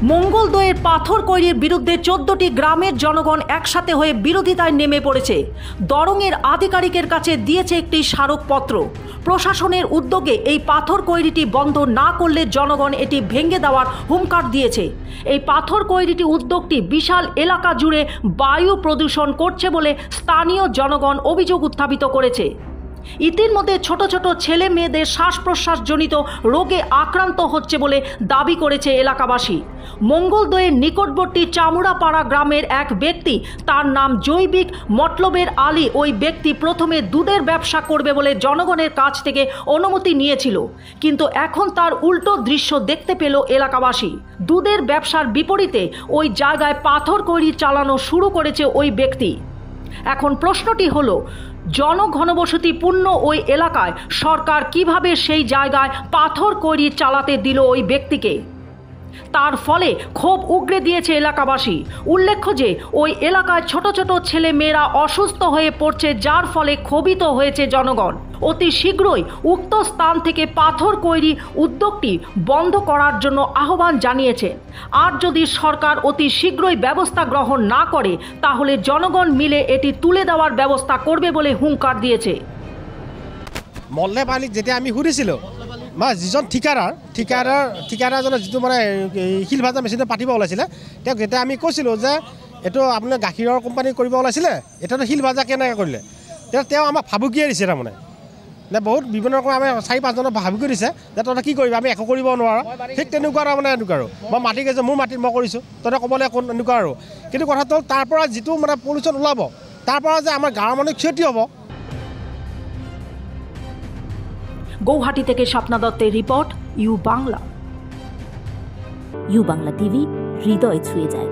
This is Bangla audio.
মঙ্গলদৈয়ের পাথরকৈরির বিরুদ্ধে 14টি গ্রামের জনগণ একসাথে হয়ে বিরোধিতায় নেমে পড়েছে। দরঙের আধিকারিকের কাছে দিয়েছে একটি স্মারকপত্র। প্রশাসনের উদ্যোগে এই পাথরকৈরিটি বন্ধ না করলে জনগণ এটি ভেঙে দেওয়ার হুঙ্কার দিয়েছে। এই পাথরকৈরিটি উদ্যোগটি বিশাল এলাকা জুড়ে বায়ু প্রদূষণ করছে বলে স্থানীয় জনগণ অভিযোগ উত্থাপিত করেছে। ইতিমধ্যে ছোট ছোট ছেলে মেয়েদের শ্বাস প্রশ্বাসজনিত রোগে আক্রান্ত হচ্ছে বলে দাবি করেছে এলাকাবাসী। মঙ্গলদৈয়ের নিকটবর্তী চামুড়াপাড়া গ্রামের এক ব্যক্তি, তার নাম জৈবিক মতলবের আলী, ওই ব্যক্তি প্রথমে দুধের ব্যবসা করবে বলে জনগণের কাছ থেকে অনুমতি নিয়েছিল, কিন্তু এখন তার উল্টো দৃশ্য দেখতে পেল এলাকাবাসী। দুধের ব্যবসার বিপরীতে ওই জায়গায় পাথরকৈরি চালানো শুরু করেছে ওই ব্যক্তি। এখন প্রশ্নটি হলো, জনঘনবসতিপূর্ণ ওই এলাকায় সরকার কিভাবে সেই জায়গায় পাথরকৈরি চালাতে দিল ওই ব্যক্তিকে? তার ফলে ক্ষোভ উগরে দিয়েছে এলাকাবাসী। উল্লেখ্য যে ওই এলাকায় ছোট ছোট ছেলে মেয়েরা অসুস্থ হয়ে পড়ছে, যার ফলে ক্ষোভিত হয়েছে জনগণ। অতি শীঘ্রই উক্ত স্থান থেকে পাথরকৈরি উদ্যোগটি বন্ধ করার জন্য আহ্বান জানিয়েছে। আর যদি সরকার অতি শীঘ্রই ব্যবস্থা গ্রহণ না করে, তাহলে জনগণ মিলে এটি তুলে দেওয়ার ব্যবস্থা করবে বলে হুঙ্কার দিয়েছে। মল্লে পানীক যেতিয়া আমি সুধিছিলোঁ, যিজন ঠিকাদাৰজনে যিটো মানে শিল ভাজা মেচিনে পাতিব ওলাইছিলে, তেওঁক যেতিয়া আমি কৈছিলোঁ যে এইটো আপোনাৰ গাখীৰৰ কোম্পানী কৰিব ওলাইছিলে, এতিয়াতো শিল ভাজা কেনেকৈ কৰিলে, তেতিয়া তেওঁ আমাক ভাবুকিয়ে দিছে। তাৰমানে বহুত বিভিন্ন ৰকম আমি 4-5জনক ভাবুকি দিছে যে তহঁতে কি কৰিবি, আমি একো কৰিব নোৱাৰোঁ। ঠিক তেনেকুৱা তাৰমানে এনেকুৱা আৰু মই মাটি গৈছোঁ, মোৰ মাটিত মই কৰিছোঁ, তহঁতে ক'বলৈ একো এনেকুৱা আৰু। কিন্তু কথাটো হ'ল, তাৰ পৰা যিটো মানে পলিউশ্যন ওলাব, তাৰ পৰা যে আমাৰ গাঁৱৰ মানুহ ক্ষতি হ'ব। গৌহাটি থেকে স্বপ্না দত্তের report, U Bangla. U Bangla TV, হৃদয় ছুঁয়ে যায়।